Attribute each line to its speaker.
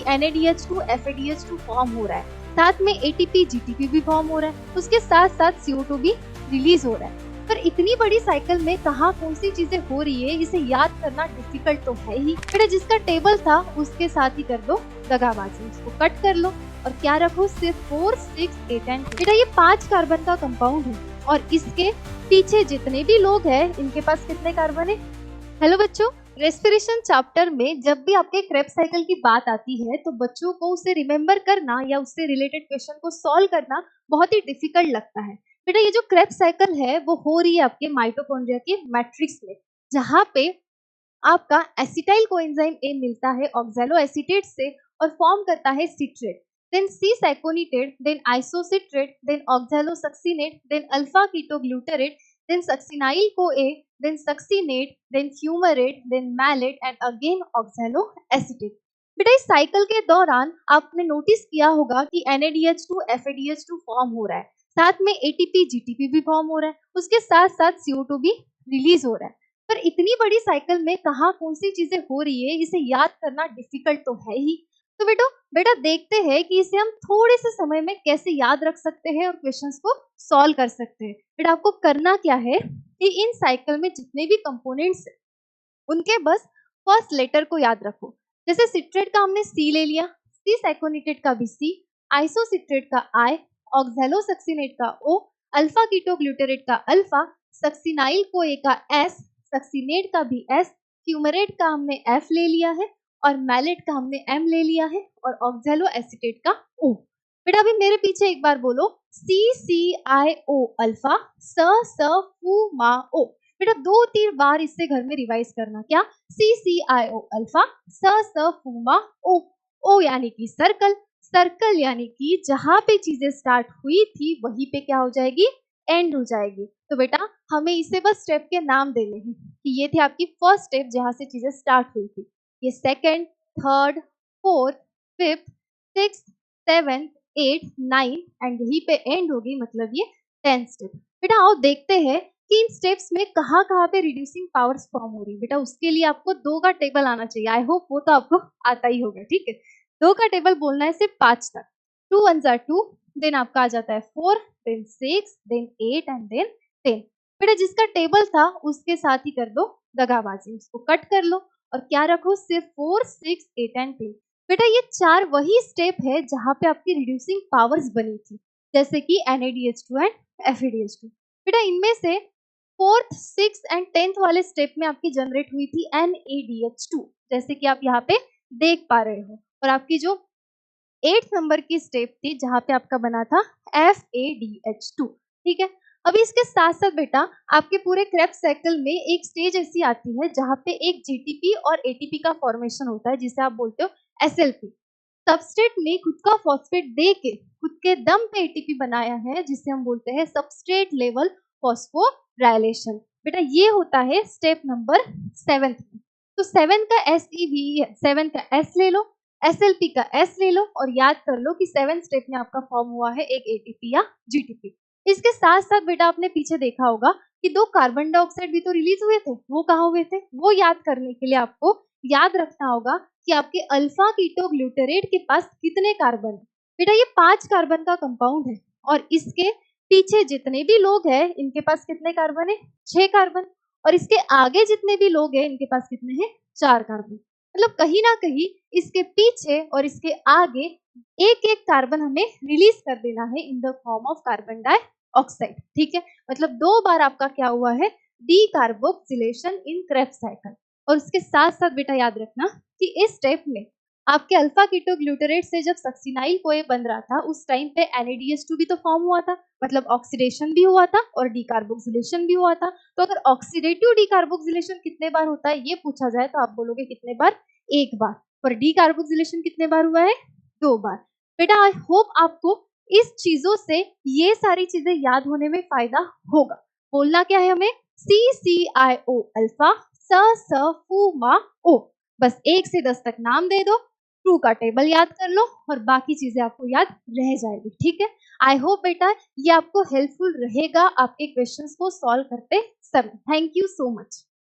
Speaker 1: कि NADH2 FADH2 form हो रहा है, साथ में ATP GTP भी फॉर्म हो रहा है, उसके साथ साथ CO2 भी रिलीज हो रहा है। पर इतनी बड़ी साइकिल में कहाँ कौन सी चीजें हो रही है, इसे याद करना डिफिकल्ट तो है ही। बेटा जिसका टेबल था उसके साथ ही कर दो दगाबाजी, इसको कट कर लो और क्या रखो, सिर्फ 4, 6, 8 एंड 10। बेटा ये 5 कार्बन का कंपाउंड है और इसके पीछे जितने भी लोग हैं इनके पास कितने कार्बन है। हेलो बच्चों, रेस्पिरेशन चैप्टर में जब भी आपके क्रेब्स साइकिल की बात आती है तो बच्चों को उसे रिमेम्बर करना या उससे रिलेटेड क्वेश्चन को सॉल्व करना बहुत ही डिफिकल्ट लगता है। बेटा ये जो क्रेब्स साइकिल है वो हो रही है आपके माइटोकॉन्ड्रिया के मैट्रिक्स में, जहाँ पे आपका एसिटाइल कोएंजाइम ए मिलता है ऑक्सैलो एसीटेट से और फॉर्म करता है citrate, then cis aconitate, then isocitrate, then oxalosuccinate, then alpha ketoglutarate, then succinyl CoA, then succinate, then fumarate, then malate and again oxaloacetate। बेटा इस साइकिल के दौरान आपने नोटिस किया होगा कि NADH2 FADH2 फॉर्म हो रहा है, साथ में ATP GTP भी फॉर्म हो रहा है, उसके साथ साथ CO2 भी रिलीज हो रहा है। पर इतनी बड़ी साइकिल में कहाँ कौन सी चीजें हो रही है, इसे याद करना डिफिकल्ट तो है ही। तो बेटा देखते हैं कि इसे हम थोड़े से समय में कैसे याद रख सकते हैं और क्वेश्चंस को सॉल्व कर सकते हैं। बेटा आपको करना क्या है कि इन साइकिल में जितने भी कंपोनेंट्स हैं उनके बस फर्स्ट लेटर को याद रखो। जैसे सिट्रेट का हमने सी ले लिया, सी सैकोनिटेट का भी सी, आइसोसिट्रेट का आई, ऑक्सैलोसक्सिनेट का ओ, अल्फा कीटोग्लूटारेट का अल्फा, सक्सिनाइल कोए का एस, सक्सिनेट का भी एस, फ्यूमरेट का हमने एफ ले लिया है और मैलेट का हमने एम ले लिया है और ऑक्सैलो एसीटेट का ओ। बेटा अभी मेरे पीछे एक बार बोलो, CCIO अल्फा, स फू मा ओ। बेटा 2-3 बार इससे घर में रिवाइज करना, क्या, CCIO अल्फा, स फू मा ओ। ओ यानी कि सर्कल, सर्कल यानी कि जहां पे चीजें स्टार्ट हुई थी वहीं पे क्या हो जाएगी, एंड हो जाएगी। तो बेटा हमें इसे बस स्टेप के नाम देने हैं कि ये थी आपकी फर्स्ट स्टेप जहां से चीजें स्टार्ट हुई थी, ये second, third, fourth, fifth, six, seven, 8, 9 and यहीं पे एंड होगी, मतलब ये 10 स्टेप। बेटा आओ देखते हैं कि इन स्टेप्स में कहाँ पे रिड्यूसिंग पावर्स फॉर्म हो रही है। बेटा उसके लिए आपको 2 का टेबल आना चाहिए, आई होप वो तो आपको आता ही होगा, ठीक है। 2 का टेबल बोलना है सिर्फ 5 तक, 2 1 are 2, देन आपका आ जाता है 4, देन 6, देन 8 एंड देन 10। बेटा जिसका टेबल था उसके साथ ही कर दो दगाबाजी, उसको कट कर लो और क्या रखो, सिर्फ 4, 6, 8 एंड 10। बेटा ये 4 वही स्टेप है जहां पे आपकी रिड्यूसिंग पावर्स बनी थी, जैसे कि NADH2 एंड FADH2। बेटा इनमें से 4th, 6th एंड 10th वाले स्टेप में आपकी जनरेट हुई थी NADH2, जैसे कि आप यहाँ पे देख पा रहे हो। और आपकी जो 8th नंबर की स्टेप थी जहां पे आपका बना था FADH2, ठीक है। अभी इसके साथ साथ बेटा आपके पूरे क्रेब्स साइकिल में एक स्टेज ऐसी आती है जहां पे एक GTP और ATP का फॉर्मेशन होता है, जिसे आप बोलते हो SLP। सबस्ट्रेट ने खुद का फॉस्फेट दे के खुद के दम पे ATP बनाया है, जिसे हम बोलते हैं सबस्ट्रेट लेवल फॉस्फोराइलेशन। बेटा ये होता है स्टेप नंबर 7। तो 7 का SEV है, 7 का S ले लो, SLP का S ले लो और याद कर लो कि 7 स्टेप में आपका फॉर्म हुआ है एक ATP या GTP। इसके साथ साथ बेटा आपने पीछे देखा होगा कि 2 कार्बन डाइऑक्साइड भी तो रिलीज हुए थे, वो कहाँ हुए थे, वो याद करने के लिए आपको याद रखना होगा कि आपके अल्फा कीटोग्लूटारेट के पास कितने कार्बन है। बेटा ये 5 कार्बन का कंपाउंड है और इसके पीछे जितने भी लोग हैं इनके पास कितने कार्बन है, 6 कार्बन। और इसके आगे जितने भी लोग हैं इनके पास कितने हैं, 4 कार्बन। मतलब कहीं ना कहीं इसके पीछे और इसके आगे एक एक कार्बन हमें रिलीज कर देना है in the form of carbon dioxide, ठीक है। मतलब 2 बार आपका क्या हुआ है, डीकार्बोक्सिलेशन इन क्रेब्स साइकिल। और उसके साथ साथ बेटा याद रखना कि इस स्टेप में आपके अल्फा कीटोग्लूटारेट से जब सक्सिनाइल कोए बन रहा था उस टाइम पे NADH2 भी तो फॉर्म हुआ था, मतलब ऑक्सीडेशन भी हुआ था और डीकार्बोक्सिलेशन भी हुआ था। तो अगर ऑक्सीडेटिव डीकार्बोक्सिलेशन कितने बार होता है ये पूछा जाए तो आप बोलोगे कितने बार, 1 बार। और डीकार्बोक्सिलेशन कितने बार हुआ है, 2 बार। बेटा आई होप आपको इस चीजों से ये सारी चीजें याद होने में फायदा होगा। बोलना क्या है हमें, CCIO अल्फा, स फू मा ओ। बस 1 से 10 तक नाम दे दो, ट्रू का टेबल याद कर लो और बाकी चीजें आपको याद रह जाएगी, ठीक है। आई होप बेटा ये आपको हेल्पफुल रहेगा आपके क्वेश्चंस को सॉल्व करते समय। Thank you so much.